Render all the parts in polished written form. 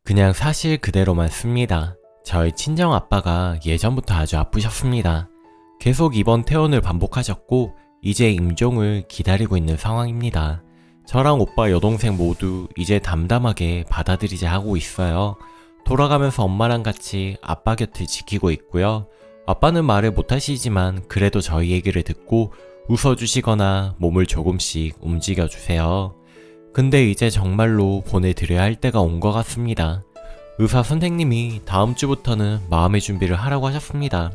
그냥 사실 그대로만 씁니다. 저희 친정 아빠가 예전부터 아주 아프셨습니다. 계속 입원 퇴원을 반복하셨고 이제 임종을 기다리고 있는 상황입니다. 저랑 오빠 여동생 모두 이제 담담하게 받아들이자 하고 있어요. 돌아가면서 엄마랑 같이 아빠 곁을 지키고 있고요. 아빠는 말을 못하시지만 그래도 저희 얘기를 듣고 웃어주시거나 몸을 조금씩 움직여주세요. 근데 이제 정말로 보내드려야 할 때가 온 것 같습니다. 의사 선생님이 다음 주부터는 마음의 준비를 하라고 하셨습니다.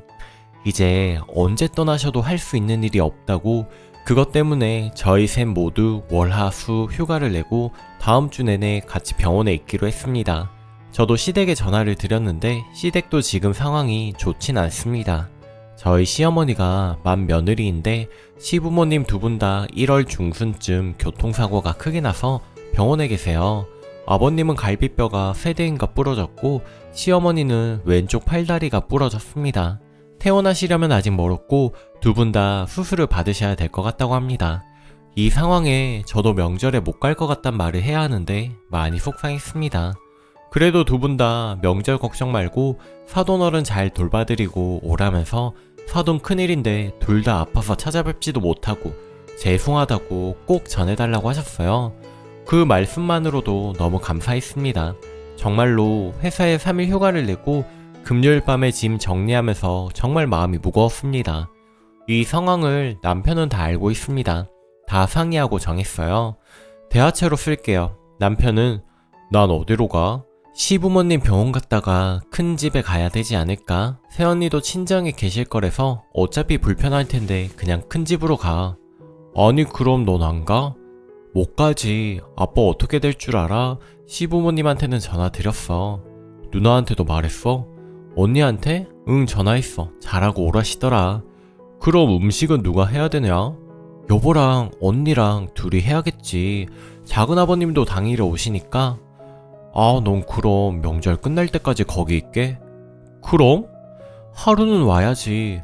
이제 언제 떠나셔도 할 수 있는 일이 없다고, 그것 때문에 저희 셋 모두 월, 화, 수 휴가를 내고 다음 주 내내 같이 병원에 있기로 했습니다. 저도 시댁에 전화를 드렸는데 시댁도 지금 상황이 좋진 않습니다. 저희 시어머니가 만 며느리인데 시부모님 두 분 다 1월 중순쯤 교통사고가 크게 나서 병원에 계세요. 아버님은 갈비뼈가 3대인가 부러졌고 시어머니는 왼쪽 팔다리가 부러졌습니다. 퇴원하시려면 아직 멀었고 두 분 다 수술을 받으셔야 될 것 같다고 합니다. 이 상황에 저도 명절에 못 갈 것 같단 말을 해야 하는데 많이 속상했습니다. 그래도 두 분 다 명절 걱정 말고 사돈어른 잘 돌봐드리고 오라면서 사돈 큰일인데 둘 다 아파서 찾아뵙지도 못하고 죄송하다고 꼭 전해달라고 하셨어요. 그 말씀만으로도 너무 감사했습니다. 정말로 회사에 3일 휴가를 내고 금요일 밤에 짐 정리하면서 정말 마음이 무거웠습니다. 이 상황을 남편은 다 알고 있습니다. 다 상의하고 정했어요. 대화체로 쓸게요. 남편은 난 어디로 가? 시부모님 병원 갔다가 큰 집에 가야 되지 않을까? 새언니도 친정에 계실 거라서 어차피 불편할 텐데 그냥 큰 집으로 가. 아니 그럼 넌 안 가? 못 가지. 아빠 어떻게 될 줄 알아? 시부모님한테는 전화 드렸어. 누나한테도 말했어? 언니한테? 응, 전화했어. 잘하고 오라시더라. 그럼 음식은 누가 해야 되냐? 여보랑 언니랑 둘이 해야겠지. 작은아버님도 당일에 오시니까. 아, 넌 그럼 명절 끝날 때까지 거기 있게? 그럼? 하루는 와야지.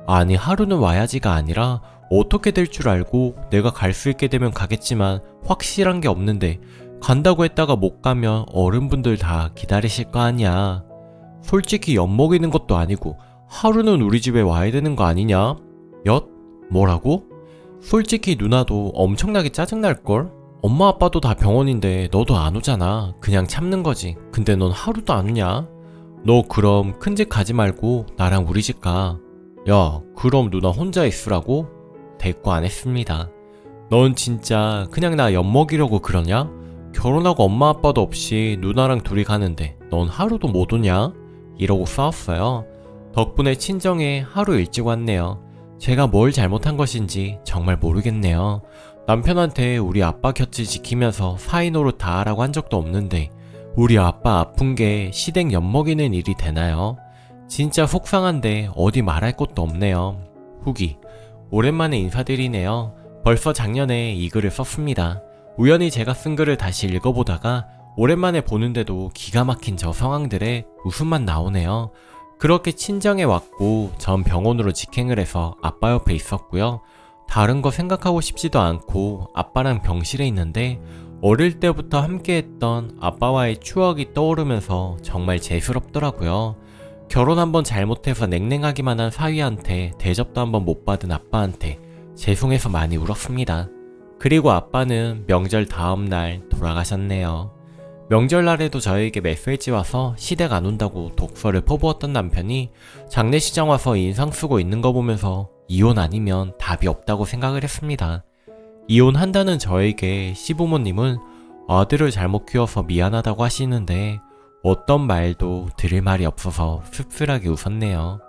아니, 하루는 와야지가 아니라 어떻게 될 줄 알고 내가 갈 수 있게 되면 가겠지만 확실한 게 없는데 간다고 했다가 못 가면 어른분들 다 기다리실 거 아니야. 솔직히 엿먹이는 것도 아니고 하루는 우리 집에 와야 되는 거 아니냐? 엿? 뭐라고? 솔직히 누나도 엄청나게 짜증날걸? 엄마 아빠도 다 병원인데 너도 안 오잖아. 그냥 참는 거지. 근데 넌 하루도 안 오냐? 너 그럼 큰 집 가지 말고 나랑 우리 집 가. 야, 그럼 누나 혼자 있으라고? 대꾸 안 했습니다. 넌 진짜 그냥 나 엿먹이려고 그러냐? 결혼하고 엄마 아빠도 없이 누나랑 둘이 가는데 넌 하루도 못 오냐? 이러고 싸웠어요. 덕분에 친정에 하루 일찍 왔네요. 제가 뭘 잘못한 것인지 정말 모르겠네요. 남편한테 우리 아빠 곁을 지키면서 사이 노릇 다 하라고 한 적도 없는데 우리 아빠 아픈 게 시댁 엿먹이는 일이 되나요? 진짜 속상한데 어디 말할 곳도 없네요. 후기. 오랜만에 인사드리네요. 벌써 작년에 이 글을 썼습니다. 우연히 제가 쓴 글을 다시 읽어보다가 오랜만에 보는데도 기가 막힌 저 상황들에 웃음만 나오네요. 그렇게 친정에 왔고 전 병원으로 직행을 해서 아빠 옆에 있었고요. 다른 거 생각하고 싶지도 않고 아빠랑 병실에 있는데 어릴 때부터 함께했던 아빠와의 추억이 떠오르면서 정말 재수롭더라고요. 결혼 한번 잘못해서 냉랭하기만 한 사위한테 대접도 한번 못 받은 아빠한테 죄송해서 많이 울었습니다. 그리고 아빠는 명절 다음날 돌아가셨네요. 명절날에도 저에게 메시지 와서 시댁 안 온다고 독서를 퍼부었던 남편이 장례식장 와서 인상 쓰고 있는 거 보면서 이혼 아니면 답이 없다고 생각을 했습니다. 이혼한다는 저에게 시부모님은 아들을 잘못 키워서 미안하다고 하시는데 어떤 말도 들을 말이 없어서 씁쓸하게 웃었네요.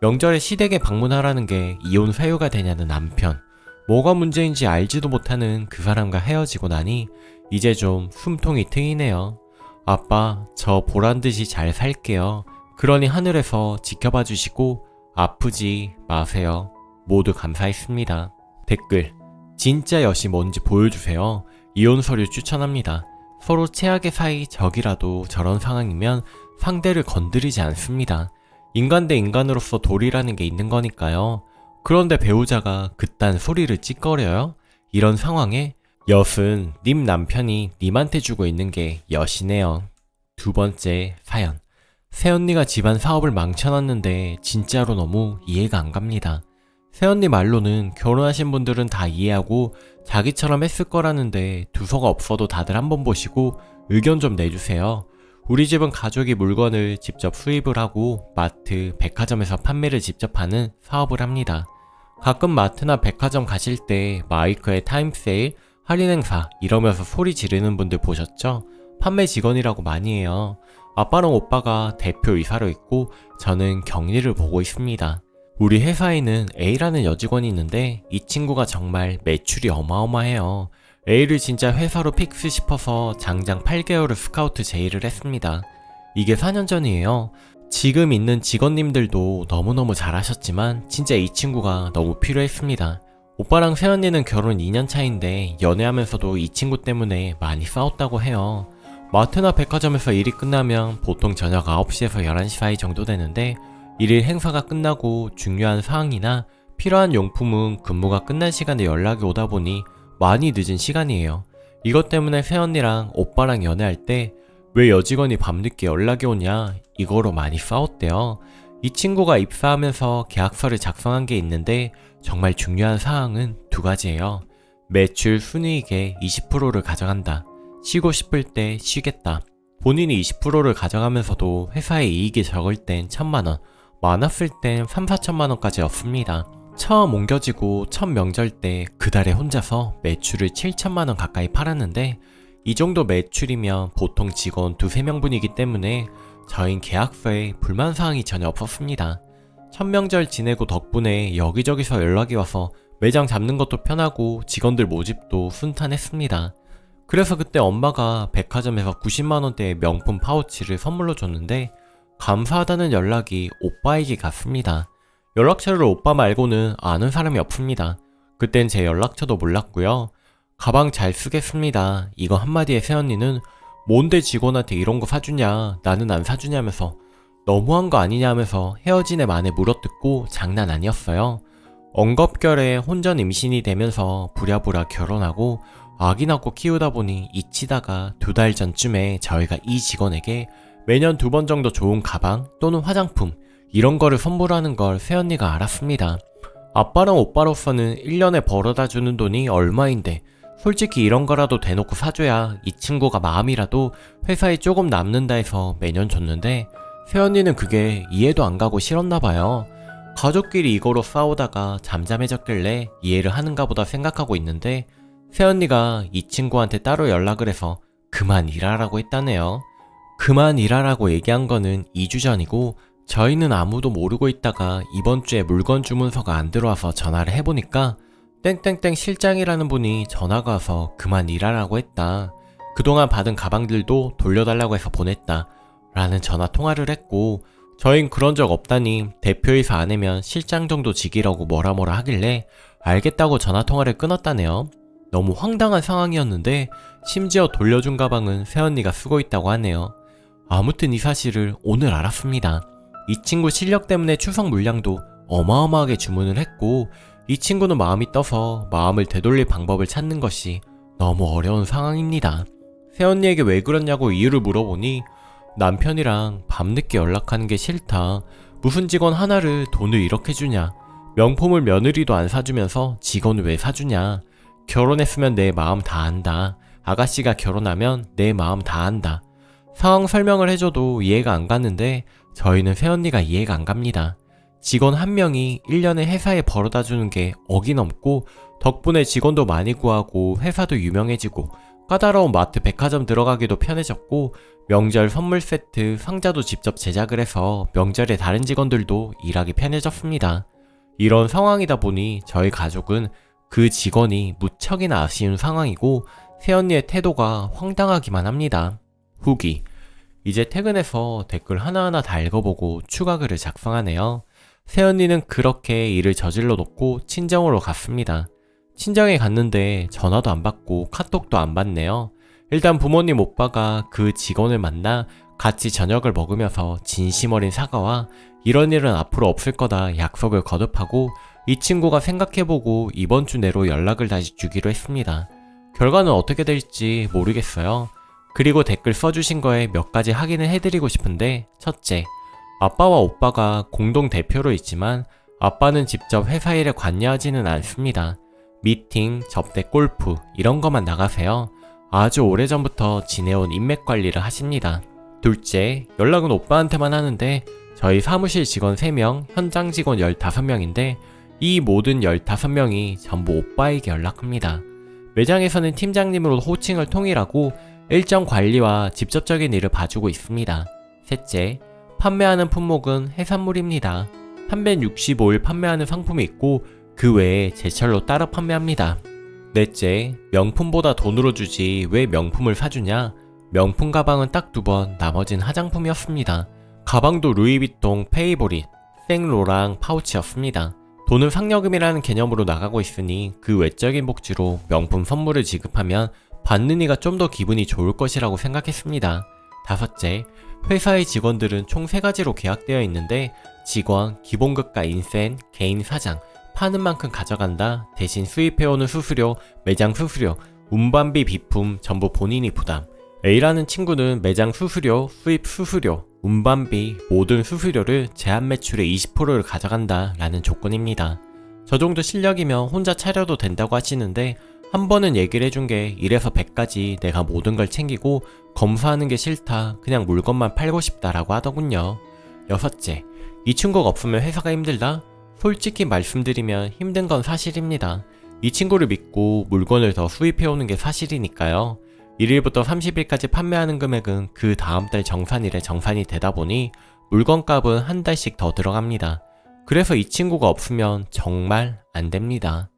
명절에 시댁에 방문하라는 게 이혼 사유가 되냐는 남편. 뭐가 문제인지 알지도 못하는 그 사람과 헤어지고 나니 이제 좀 숨통이 트이네요. 아빠, 저 보란듯이 잘 살게요. 그러니 하늘에서 지켜봐 주시고 아프지 마세요. 모두 감사했습니다. 댓글. 진짜 엿이 뭔지 보여주세요. 이혼 서류 추천합니다. 서로 최악의 사이 적이라도 저런 상황이면 상대를 건드리지 않습니다. 인간 대 인간으로서 도리라는 게 있는 거니까요. 그런데 배우자가 그딴 소리를 찌꺼려요? 이런 상황에 엿은 님 남편이 님한테 주고 있는 게 엿이네요. 두 번째 사연. 새언니가 집안 사업을 망쳐놨는데 진짜로 너무 이해가 안 갑니다. 새언니 말로는 결혼하신 분들은 다 이해하고 자기처럼 했을 거라는데 두서가 없어도 다들 한번 보시고 의견 좀 내주세요. 우리 집은 가족이 물건을 직접 수입을 하고 마트, 백화점에서 판매를 직접 하는 사업을 합니다. 가끔 마트나 백화점 가실 때 마이크에 타임세일, 할인 행사 이러면서 소리 지르는 분들 보셨죠? 판매 직원이라고 많이 해요. 아빠랑 오빠가 대표이사로 있고 저는 격리를 보고 있습니다. 우리 회사에는 A라는 여직원이 있는데 이 친구가 정말 매출이 어마어마해요. A를 진짜 회사로 픽스 싶어서 장장 8개월을 스카우트 제의를 했습니다. 이게 4년 전이에요. 지금 있는 직원님들도 너무너무 잘하셨지만 진짜 이 친구가 너무 필요했습니다. 오빠랑 새언니는 결혼 2년 차인데 연애하면서도 이 친구 때문에 많이 싸웠다고 해요. 마트나 백화점에서 일이 끝나면 보통 저녁 9시에서 11시 사이 정도 되는데 일일 행사가 끝나고 중요한 사항이나 필요한 용품은 근무가 끝난 시간에 연락이 오다 보니 많이 늦은 시간이에요. 이것 때문에 새언니랑 오빠랑 연애할 때 왜 여직원이 밤늦게 연락이 오냐 이거로 많이 싸웠대요. 이 친구가 입사하면서 계약서를 작성한 게 있는데 정말 중요한 사항은 두 가지예요. 매출 순이익의 20%를 가져간다. 쉬고 싶을 때 쉬겠다. 본인이 20%를 가져가면서도 회사의 이익이 적을 땐 1,000만원, 많았을 땐 3, 4천만원까지 였습니다. 처음 옮겨지고 첫 명절 때 그 달에 혼자서 매출을 7천만원 가까이 팔았는데 이 정도 매출이면 보통 직원 2-3명분이기 때문에 저흰 계약서에 불만사항이 전혀 없었습니다. 첫 명절 지내고 덕분에 여기저기서 연락이 와서 매장 잡는 것도 편하고 직원들 모집도 순탄했습니다. 그래서 그때 엄마가 백화점에서 90만원대의 명품 파우치를 선물로 줬는데 감사하다는 연락이 오빠에게 갔습니다. 연락처를 오빠 말고는 아는 사람이 없습니다. 그땐 제 연락처도 몰랐고요. 가방 잘 쓰겠습니다. 이거 한마디에 새언니는 뭔데 직원한테 이런 거 사주냐, 나는 안 사주냐면서 너무한 거 아니냐 하면서 헤어진 애 만에 물어뜯고 장난 아니었어요. 엉겁결에 혼전 임신이 되면서 부랴부랴 결혼하고 아기 낳고 키우다 보니 잊히다가 2달 전쯤에 저희가 이 직원에게 매년 2번 정도 좋은 가방 또는 화장품 이런 거를 선물하는 걸 새언니가 알았습니다. 아빠랑 오빠로서는 1년에 벌어다 주는 돈이 얼마인데 솔직히 이런 거라도 대놓고 사줘야 이 친구가 마음이라도 회사에 조금 남는다 해서 매년 줬는데 새언니는 그게 이해도 안 가고 싫었나봐요. 가족끼리 이거로 싸우다가 잠잠해졌길래 이해를 하는가 보다 생각하고 있는데 새언니가 이 친구한테 따로 연락을 해서 그만 일하라고 했다네요. 그만 일하라고 얘기한 거는 2주 전이고 저희는 아무도 모르고 있다가 이번 주에 물건 주문서가 안 들어와서 전화를 해보니까 땡땡땡 실장이라는 분이 전화가 와서 그만 일하라고 했다. 그동안 받은 가방들도 돌려달라고 해서 보냈다. 라는 전화 통화를 했고 저흰 그런 적 없다니 대표이사 안 내면 실장 정도 직이라고 뭐라 하길래 알겠다고 전화 통화를 끊었다네요. 너무 황당한 상황이었는데 심지어 돌려준 가방은 새언니가 쓰고 있다고 하네요. 아무튼 이 사실을 오늘 알았습니다. 이 친구 실력 때문에 추석 물량도 어마어마하게 주문을 했고 이 친구는 마음이 떠서 마음을 되돌릴 방법을 찾는 것이 너무 어려운 상황입니다. 새언니에게 왜 그러냐고 이유를 물어보니 남편이랑 밤늦게 연락하는 게 싫다. 무슨 직원 하나를 돈을 이렇게 주냐. 명품을 며느리도 안 사주면서 직원을 왜 사주냐. 결혼했으면 내 마음 다 안다. 아가씨가 결혼하면 내 마음 다 안다. 상황 설명을 해줘도 이해가 안 갔는데 저희는 새언니가 이해가 안 갑니다. 직원 한 명이 1년에 회사에 벌어다 주는 게 억이 넘고 덕분에 직원도 많이 구하고 회사도 유명해지고 까다로운 마트 백화점 들어가기도 편해졌고 명절 선물 세트 상자도 직접 제작을 해서 명절에 다른 직원들도 일하기 편해졌습니다. 이런 상황이다 보니 저희 가족은 그 직원이 무척이나 아쉬운 상황이고 새언니의 태도가 황당하기만 합니다. 후기. 이제 퇴근해서 댓글 하나하나 다 읽어보고 추가글을 작성하네요. 새언니는 그렇게 일을 저질러 놓고 친정으로 갔습니다. 친정에 갔는데 전화도 안 받고 카톡도 안 받네요. 일단 부모님 오빠가 그 직원을 만나 같이 저녁을 먹으면서 진심 어린 사과와 이런 일은 앞으로 없을 거다 약속을 거듭하고 이 친구가 생각해보고 이번 주 내로 연락을 다시 주기로 했습니다. 결과는 어떻게 될지 모르겠어요. 그리고 댓글 써주신 거에 몇 가지 확인을 해드리고 싶은데, 첫째, 아빠와 오빠가 공동 대표로 있지만 아빠는 직접 회사 일에 관여하지는 않습니다. 미팅, 접대, 골프 이런 것만 나가세요. 아주 오래전부터 지내온 인맥 관리를 하십니다. 둘째, 연락은 오빠한테만 하는데 저희 사무실 직원 3명, 현장 직원 15명인데 이 모든 15명이 전부 오빠에게 연락합니다. 매장에서는 팀장님으로 호칭을 통일하고 일정 관리와 직접적인 일을 봐주고 있습니다. 셋째, 판매하는 품목은 해산물입니다. 365일 판매하는 상품이 있고 그 외에 제철로 따로 판매합니다. 넷째, 명품보다 돈으로 주지 왜 명품을 사주냐? 명품 가방은 딱 2번, 나머진 화장품이었습니다. 가방도 루이비통, 페이보릿, 생로랑 파우치였습니다. 돈은 상여금이라는 개념으로 나가고 있으니 그 외적인 복지로 명품 선물을 지급하면 받는 이가 좀 더 기분이 좋을 것이라고 생각했습니다. 다섯째, 회사의 직원들은 총 3가지로 계약되어 있는데 직원, 기본급과 인센, 개인 사장, 파는 만큼 가져간다. 대신 수입해오는 수수료, 매장 수수료, 운반비 비품 전부 본인이 부담. A라는 친구는 매장 수수료, 수입 수수료, 운반비, 모든 수수료를 제한 매출의 20%를 가져간다 라는 조건입니다. 저 정도 실력이면 혼자 차려도 된다고 하시는데 한 번은 얘기를 해준 게 1에서 100까지 내가 모든 걸 챙기고 검수하는 게 싫다, 그냥 물건만 팔고 싶다 라고 하더군요. 여섯째, 이 친구가 없으면 회사가 힘들다? 솔직히 말씀드리면 힘든 건 사실입니다. 이 친구를 믿고 물건을 더 수입해오는 게 사실이니까요. 1일부터 30일까지 판매하는 금액은 그 다음 달 정산일에 정산이 되다 보니 물건값은 한 달씩 더 들어갑니다. 그래서 이 친구가 없으면 정말 안 됩니다.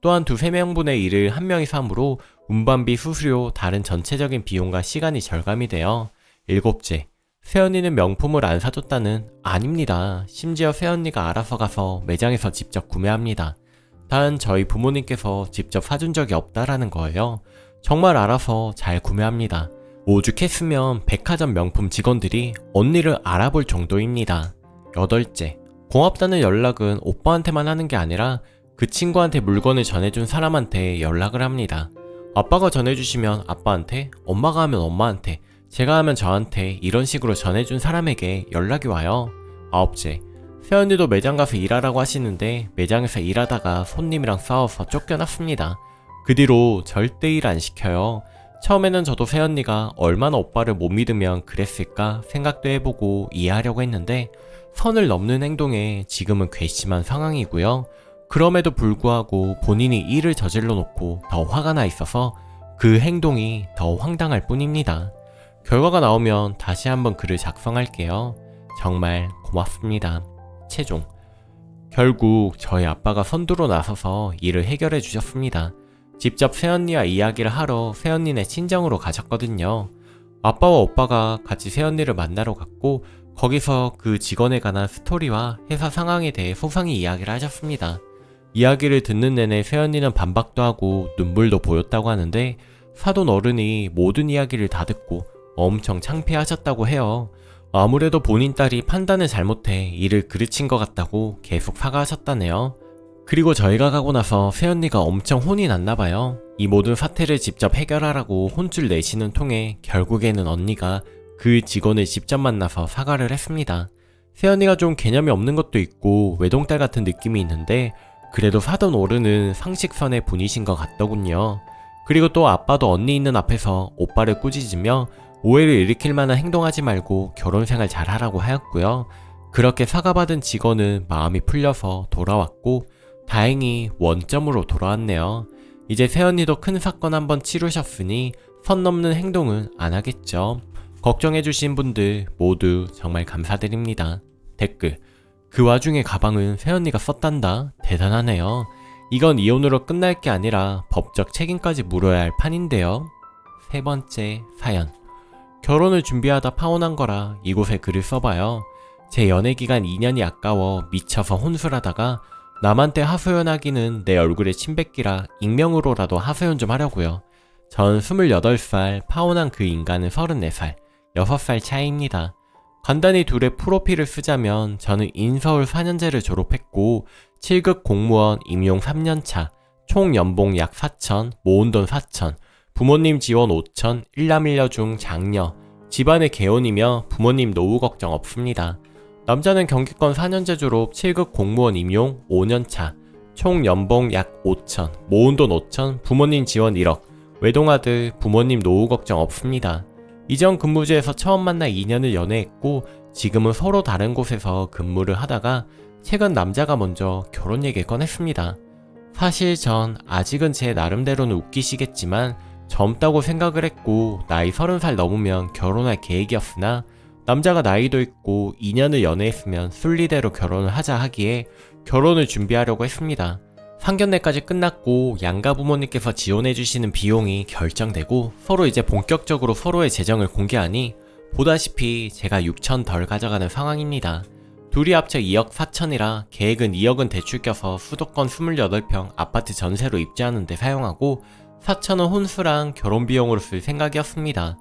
또한 2-3명분의 일을 한 명이서 하므로 운반비, 수수료, 다른 전체적인 비용과 시간이 절감이 되어. 일곱째, 새언니는 명품을 안 사줬다는? 아닙니다. 심지어 새언니가 알아서 가서 매장에서 직접 구매합니다. 단 저희 부모님께서 직접 사준 적이 없다라는 거예요. 정말 알아서 잘 구매합니다. 오죽했으면 백화점 명품 직원들이 언니를 알아볼 정도입니다. 여덟째, 고맙다는 연락은 오빠한테만 하는 게 아니라 그 친구한테 물건을 전해준 사람한테 연락을 합니다. 아빠가 전해주시면 아빠한테, 엄마가 하면 엄마한테, 제가 하면 저한테 이런 식으로 전해준 사람에게 연락이 와요. 아홉째, 새언니도 매장 가서 일하라고 하시는데 매장에서 일하다가 손님이랑 싸워서 쫓겨났습니다. 그 뒤로 절대 일 안 시켜요. 처음에는 저도 새언니가 얼마나 오빠를 못 믿으면 그랬을까 생각도 해보고 이해하려고 했는데 선을 넘는 행동에 지금은 괘씸한 상황이고요. 그럼에도 불구하고 본인이 일을 저질러 놓고 더 화가 나 있어서 그 행동이 더 황당할 뿐입니다. 결과가 나오면 다시 한번 글을 작성할게요. 정말 고맙습니다. 최종. 결국 저희 아빠가 선두로 나서서 일을 해결해 주셨습니다. 직접 새언니와 이야기를 하러 새언니네 친정으로 가셨거든요. 아빠와 오빠가 같이 새언니를 만나러 갔고 거기서 그 직원에 관한 스토리와 회사 상황에 대해 소상히 이야기를 하셨습니다. 이야기를 듣는 내내 새언니는 반박도 하고 눈물도 보였다고 하는데 사돈 어른이 모든 이야기를 다 듣고 엄청 창피하셨다고 해요. 아무래도 본인 딸이 판단을 잘못해 일을 그르친 것 같다고 계속 사과하셨다네요. 그리고 저희가 가고 나서 새언니가 엄청 혼이 났나봐요. 이 모든 사태를 직접 해결하라고 혼쭐 내시는 통에 결국에는 언니가 그 직원을 직접 만나서 사과를 했습니다. 새언니가 좀 개념이 없는 것도 있고 외동딸 같은 느낌이 있는데 그래도 사돈 어른은 상식선의 분이신 것 같더군요. 그리고 또 아빠도 언니 있는 앞에서 오빠를 꾸짖으며 오해를 일으킬 만한 행동하지 말고 결혼생활 잘 하라고 하였고요. 그렇게 사과받은 직원은 마음이 풀려서 돌아왔고 다행히 원점으로 돌아왔네요. 이제 새언니도 큰 사건 한번 치르셨으니 선 넘는 행동은 안 하겠죠. 걱정해주신 분들 모두 정말 감사드립니다. 댓글. 그 와중에 가방은 새언니가 썼단다. 대단하네요. 이건 이혼으로 끝날 게 아니라 법적 책임까지 물어야 할 판인데요. 세 번째 사연. 결혼을 준비하다 파혼한 거라 이곳에 글을 써봐요. 제 연애기간 2년이 아까워 미쳐서 혼술하다가 남한테 하소연하기는 내 얼굴에 침 뱉기라 익명으로라도 하소연 좀 하려고요. 전 28살, 파혼한 그 인간은 34살, 6살 차이입니다. 간단히 둘의 프로필을 쓰자면 저는 인서울 4년제를 졸업했고 7급 공무원 임용 3년차, 총 연봉 약 4천, 모은 돈 4천, 부모님 지원 5천, 일남일녀 중 장녀, 집안의 개혼이며 부모님 노후 걱정 없습니다. 남자는 경기권 4년제 졸업 7급 공무원 임용 5년차, 총 연봉 약 5천, 모은 돈 5천, 부모님 지원 1억, 외동아들, 부모님 노후 걱정 없습니다. 이전 근무지에서 처음 만나 2년을 연애했고 지금은 서로 다른 곳에서 근무를 하다가 최근 남자가 먼저 결혼 얘기를 꺼냈습니다. 사실 전 아직은 제 나름대로는 웃기시겠지만 젊다고 생각을 했고 나이 30살 넘으면 결혼할 계획이었으나 남자가 나이도 있고 2년을 연애했으면 순리대로 결혼을 하자 하기에 결혼을 준비하려고 했습니다. 상견례까지 끝났고 양가 부모님께서 지원해주시는 비용이 결정되고 서로 이제 본격적으로 서로의 재정을 공개하니 보다시피 제가 6천 덜 가져가는 상황입니다. 둘이 합쳐 2억 4천이라 계획은 2억은 대출 껴서 수도권 28평 아파트 전세로 입주하는 데 사용하고 4천은 혼수랑 결혼 비용으로 쓸 생각이었습니다.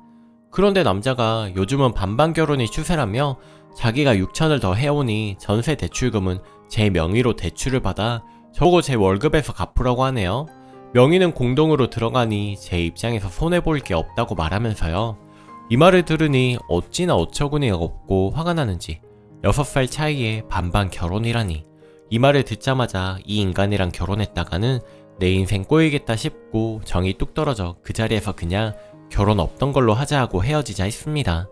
그런데 남자가 요즘은 반반 결혼이 추세라며 자기가 6천을 더 해오니 전세 대출금은 제 명의로 대출을 받아 저거 제 월급에서 갚으라고 하네요. 명의는 공동으로 들어가니 제 입장에서 손해볼 게 없다고 말하면서요. 이 말을 들으니 어찌나 어처구니가 없고 화가 나는지 6살 차이에 반반 결혼이라니. 이 말을 듣자마자 이 인간이랑 결혼했다가는 내 인생 꼬이겠다 싶고 정이 뚝 떨어져 그 자리에서 그냥 결혼 없던 걸로 하자 하고 헤어지자 했습니다.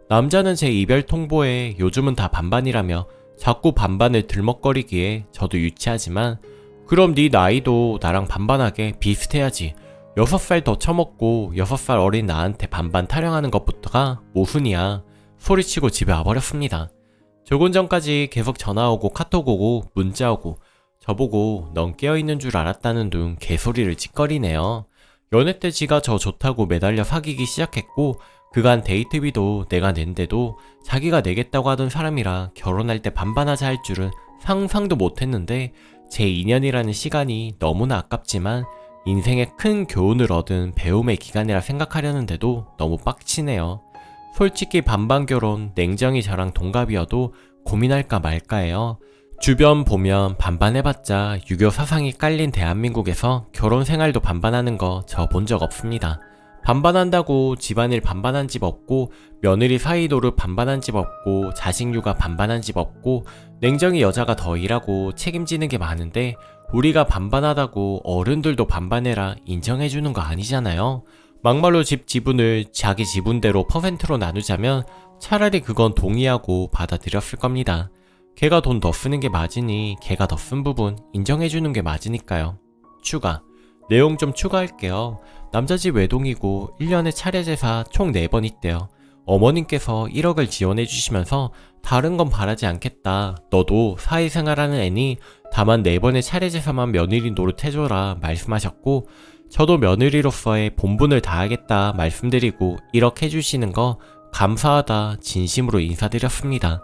남자는 제 이별 통보에 요즘은 다 반반이라며 자꾸 반반을 들먹거리기에 저도 유치하지만 그럼 네 나이도 나랑 반반하게 비슷해야지. 6살 더 처먹고 6살 어린 나한테 반반 타령하는 것부터가 모순이야. 소리치고 집에 와버렸습니다. 조금 전까지 계속 전화오고 카톡 오고 문자 오고 저보고 넌 깨어있는 줄 알았다는 둥 개소리를 찌꺼리네요. 연애 때 지가 저 좋다고 매달려 사귀기 시작했고 그간 데이트비도 내가 낸데도 자기가 내겠다고 하던 사람이라 결혼할 때 반반하자 할 줄은 상상도 못했는데 제 2년이라는 시간이 너무나 아깝지만 인생에 큰 교훈을 얻은 배움의 기간이라 생각하려는데도 너무 빡치네요. 솔직히 반반 결혼 냉정히 저랑 동갑이어도 고민할까 말까해요. 주변 보면 반반 해봤자 유교 사상이 깔린 대한민국에서 결혼 생활도 반반하는 거 저 본 적 없습니다. 반반한다고 집안일 반반한 집 없고 며느리 사이도를 반반한 집 없고 자식 육아 반반한 집 없고 냉정히 여자가 더 일하고 책임지는 게 많은데 우리가 반반하다고 어른들도 반반해라 인정해주는 거 아니잖아요. 막말로 집 지분을 자기 지분대로 퍼센트로 나누자면 차라리 그건 동의하고 받아들였을 겁니다. 걔가 돈 더 쓰는 게 맞으니 걔가 더 쓴 부분 인정해주는 게 맞으니까요. 추가 내용 좀 추가할게요. 남자 집 외동이고 1년에 차례제사 총 4번 있대요. 어머님께서 1억을 지원해주시면서 다른 건 바라지 않겠다. 너도 사회생활하는 애니 다만 4번의 차례제사만 며느리 노릇해줘라 말씀하셨고 저도 며느리로서의 본분을 다하겠다 말씀드리고 1억 해주시는 거 감사하다 진심으로 인사드렸습니다.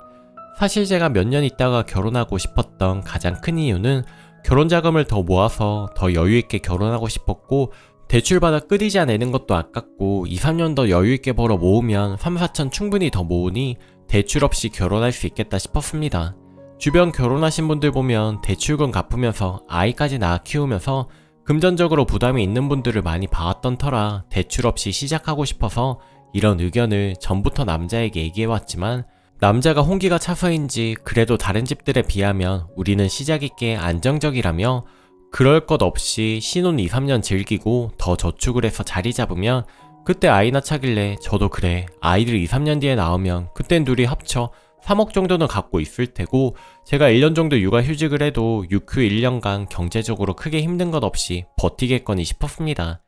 사실 제가 몇 년 있다가 결혼하고 싶었던 가장 큰 이유는 결혼 자금을 더 모아서 더 여유있게 결혼하고 싶었고 대출받아 끄디자 내는 것도 아깝고 2, 3년 더 여유있게 벌어 모으면 3, 4천 충분히 더 모으니 대출 없이 결혼할 수 있겠다 싶었습니다. 주변 결혼하신 분들 보면 대출금 갚으면서 아이까지 낳아 키우면서 금전적으로 부담이 있는 분들을 많이 봐왔던 터라 대출 없이 시작하고 싶어서 이런 의견을 전부터 남자에게 얘기해왔지만 남자가 홍기가 차서인지 그래도 다른 집들에 비하면 우리는 시작이 꽤 안정적이라며 그럴 것 없이 신혼 2, 3년 즐기고 더 저축을 해서 자리 잡으면 그때 아이 낳자길래 저도 그래 아이들 2, 3년 뒤에 나오면 그땐 둘이 합쳐 3억 정도는 갖고 있을 테고 제가 1년 정도 육아휴직을 해도 6휴 1년간 경제적으로 크게 힘든 것 없이 버티겠거니 싶었습니다.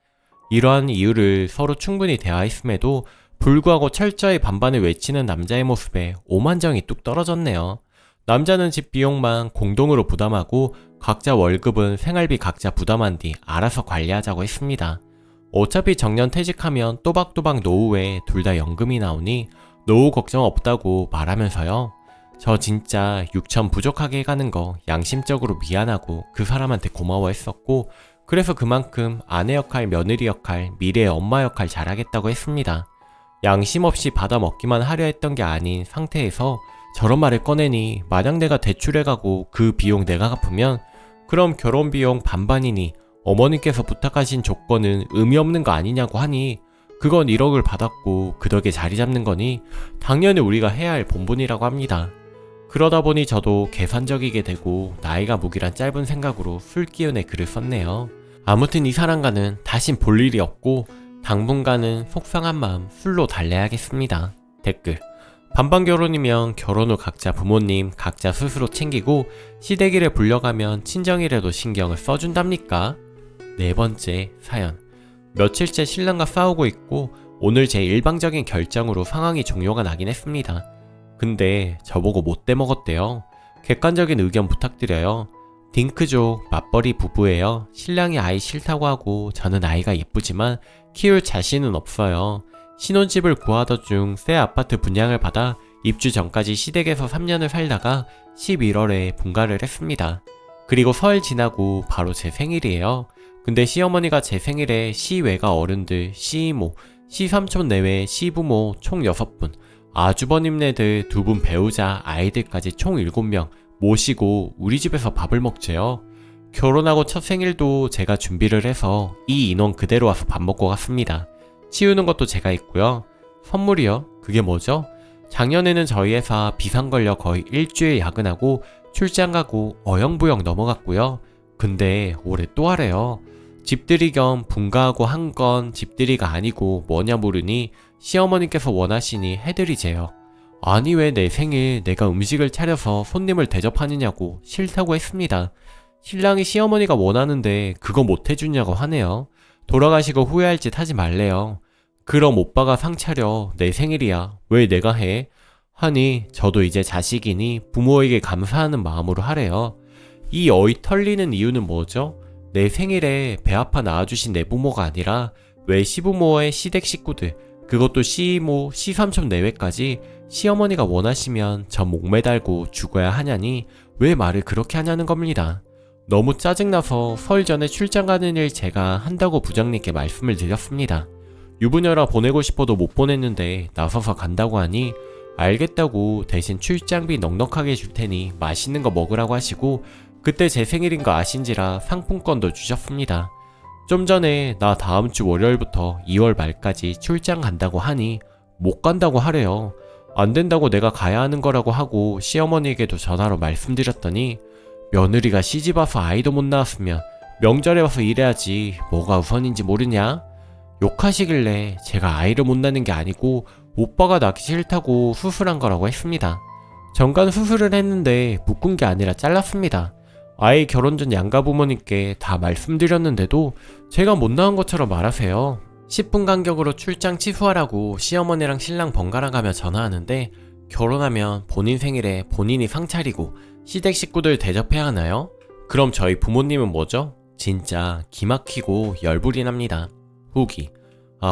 이러한 이유를 서로 충분히 대화했음에도 불구하고 철저히 반반을 외치는 남자의 모습에 오만정이 뚝 떨어졌네요. 남자는 집 비용만 공동으로 부담하고 각자 월급은 생활비 각자 부담한 뒤 알아서 관리하자고 했습니다. 어차피 정년 퇴직하면 또박또박 노후에 둘 다 연금이 나오니 노후 걱정 없다고 말하면서요. 저 진짜 6천 부족하게 해가는 거 양심적으로 미안하고 그 사람한테 고마워했었고 그래서 그만큼 아내 역할, 며느리 역할, 미래의 엄마 역할 잘하겠다고 했습니다. 양심 없이 받아 먹기만 하려 했던 게 아닌 상태에서 저런 말을 꺼내니 만약 내가 대출해가고 그 비용 내가 갚으면 그럼 결혼 비용 반반이니 어머니께서 부탁하신 조건은 의미 없는 거 아니냐고 하니 그건 1억을 받았고 그 덕에 자리 잡는 거니 당연히 우리가 해야 할 본분이라고 합니다. 그러다 보니 저도 계산적이게 되고 나이가 무기란 짧은 생각으로 술 기운에 글을 썼네요. 아무튼 이 사람과는 다신 볼 일이 없고 당분간은 속상한 마음 술로 달래야겠습니다. 댓글: 반반 결혼이면 결혼 후 각자 부모님 각자 스스로 챙기고 시댁일에 불려가면 친정일에도 신경을 써준답니까? 네 번째 사연: 며칠째 신랑과 싸우고 있고 오늘 제 일방적인 결정으로 상황이 종료가 나긴 했습니다. 근데 저보고 못돼 먹었대요. 객관적인 의견 부탁드려요. 딩크족 맞벌이 부부예요. 신랑이 아이 싫다고 하고 저는 아이가 예쁘지만 키울 자신은 없어요. 신혼집을 구하던 중 새 아파트 분양을 받아 입주 전까지 시댁에서 3년을 살다가 11월에 분가를 했습니다. 그리고 설 지나고 바로 제 생일이에요. 근데 시어머니가 제 생일에 시외가 어른들, 시이모, 시삼촌 내외 시부모 총 6분, 아주버님네들 2분 배우자 아이들까지 총 7명 모시고 우리 집에서 밥을 먹재요. 결혼하고 첫 생일도 제가 준비를 해서 이 인원 그대로 와서 밥 먹고 갔습니다. 치우는 것도 제가 했고요. 선물이요? 그게 뭐죠? 작년에는 저희 회사 비상 걸려 거의 일주일 야근하고 출장 가고 어영부영 넘어갔고요. 근데 올해 또 하래요. 집들이 겸 분가하고 한 건 집들이가 아니고 뭐냐 모르니 시어머니께서 원하시니 해드리재요. 아니 왜 내 생일 내가 음식을 차려서 손님을 대접하느냐고 싫다고 했습니다. 신랑이 시어머니가 원하는데 그거 못 해주냐고 하네요. 돌아가시고 후회할 짓 하지 말래요. 그럼 오빠가 상 차려. 내 생일이야. 왜 내가 해? 하니 저도 이제 자식이니 부모에게 감사하는 마음으로 하래요. 이 어이 털리는 이유는 뭐죠? 내 생일에 배 아파 낳아주신 내 부모가 아니라 왜 시부모의 시댁 식구들, 그것도 시이모, 시삼촌 내외까지 시어머니가 원하시면 전 목매달고 죽어야 하냐니 왜 말을 그렇게 하냐는 겁니다. 너무 짜증나서 설 전에 출장 가는 일 제가 한다고 부장님께 말씀을 드렸습니다. 유부녀라 보내고 싶어도 못 보냈는데 나서서 간다고 하니 알겠다고 대신 출장비 넉넉하게 줄 테니 맛있는 거 먹으라고 하시고 그때 제 생일인 거 아신지라 상품권도 주셨습니다. 좀 전에 나 다음 주 월요일부터 2월 말까지 출장 간다고 하니 못 간다고 하래요. 안 된다고 내가 가야 하는 거라고 하고 시어머니에게도 전화로 말씀드렸더니 며느리가 시집 와서 아이도 못 낳았으면 명절에 와서 일해야지 뭐가 우선인지 모르냐? 욕하시길래 제가 아이를 못 낳는 게 아니고 오빠가 낳기 싫다고 수술한 거라고 했습니다. 정관 수술을 했는데 묶은 게 아니라 잘랐습니다. 아이 결혼 전 양가 부모님께 다 말씀드렸는데도 제가 못 낳은 것처럼 말하세요. 10분 간격으로 출장 취소하라고 시어머니랑 신랑 번갈아 가며 전화하는데 결혼하면 본인 생일에 본인이 상 차리고 시댁 식구들 대접해야 하나요? 그럼 저희 부모님은 뭐죠? 진짜 기막히고 열불이 납니다. 후기: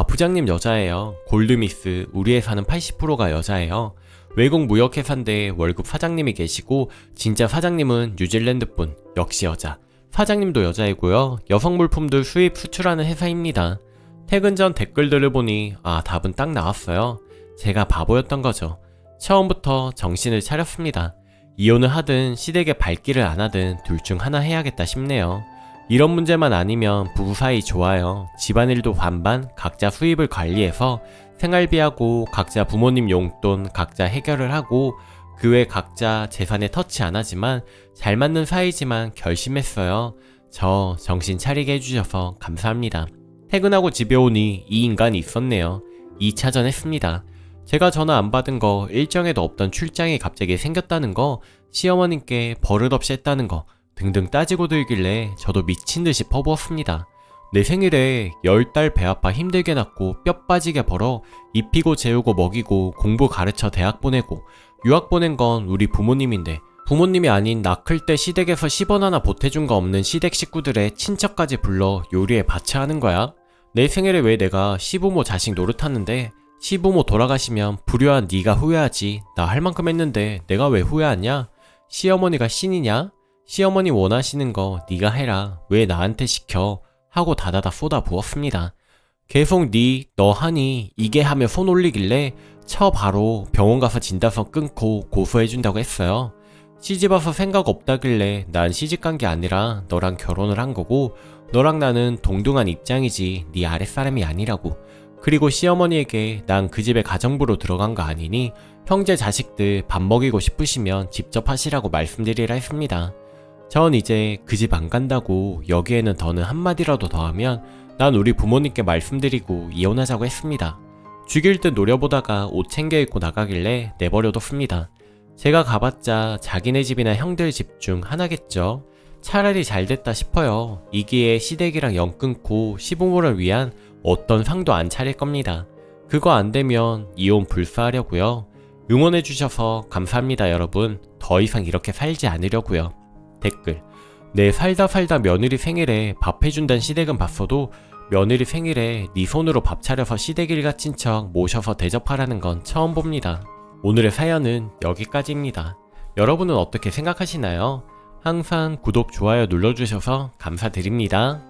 부장님 여자예요. 골드미스 우리 회사는 80%가 여자예요. 외국 무역회사인데 월급 사장님이 계시고 진짜 사장님은 뉴질랜드분, 역시 여자. 사장님도 여자이고요. 여성 물품들 수입 수출하는 회사입니다. 퇴근 전 댓글들을 보니 답은 딱 나왔어요. 제가 바보였던 거죠. 처음부터 정신을 차렸습니다. 이혼을 하든 시댁에 발길을 안 하든 둘 중 하나 해야겠다 싶네요. 이런 문제만 아니면 부부 사이 좋아요. 집안일도 반반 각자 수입을 관리해서 생활비하고 각자 부모님 용돈 각자 해결을 하고 그 외 각자 재산에 터치 안 하지만 잘 맞는 사이지만 결심했어요. 저 정신 차리게 해주셔서 감사합니다. 퇴근하고 집에 오니 이 인간이 있었네요. 2차전 했습니다. 제가 전화 안 받은 거, 일정에도 없던 출장이 갑자기 생겼다는 거, 시어머님께 버릇없이 했다는 거 등등 따지고 들길래 저도 미친듯이 퍼부었습니다. 내 생일에 10달 배 아파 힘들게 낳고 뼈 빠지게 벌어 입히고 재우고 먹이고 공부 가르쳐 대학 보내고 유학 보낸 건 우리 부모님인데 부모님이 아닌 나 클 때 시댁에서 10원 하나 보태준 거 없는 시댁 식구들의 친척까지 불러 요리에 바쳐하는 거야? 내 생일에 왜 내가 시부모 자식 노릇하는데 시부모 돌아가시면 불효한 네가 후회하지. 나 할 만큼 했는데 내가 왜 후회하냐? 시어머니가 신이냐? 시어머니 원하시는 거 네가 해라. 왜 나한테 시켜? 하고 다다다 쏟아 부었습니다. 계속 너 하니 이게 하며 손 올리길래 바로 병원 가서 진단서 끊고 고소해준다고 했어요. 시집 와서 생각 없다길래 난 시집 간 게 아니라 너랑 결혼을 한 거고 너랑 나는 동등한 입장이지 네 아랫사람이 아니라고. 그리고 시어머니에게 난 그 집에 가정부로 들어간 거 아니니 형제 자식들 밥 먹이고 싶으시면 직접 하시라고 말씀드리라 했습니다. 전 이제 그 집 안 간다고 여기에는 더는 한마디라도 더 하면 난 우리 부모님께 말씀드리고 이혼하자고 했습니다. 죽일 듯 노려보다가 옷 챙겨 입고 나가길래 내버려뒀습니다. 제가 가봤자 자기네 집이나 형들 집 중 하나겠죠. 차라리 잘 됐다 싶어요. 이 기회에 시댁이랑 연 끊고 시부모를 위한 어떤 상도 안 차릴 겁니다. 그거 안 되면 이혼 불사하려고요. 응원해주셔서 감사합니다 여러분. 더 이상 이렇게 살지 않으려고요. 댓글: 내 살다 며느리 생일에 밥 해준다는 시댁은 봤어도 며느리 생일에 네 손으로 밥 차려서 시댁 일 갇힌 척 모셔서 대접하라는 건 처음 봅니다. 오늘의 사연은 여기까지입니다. 여러분은 어떻게 생각하시나요? 항상 구독, 좋아요 눌러주셔서 감사드립니다.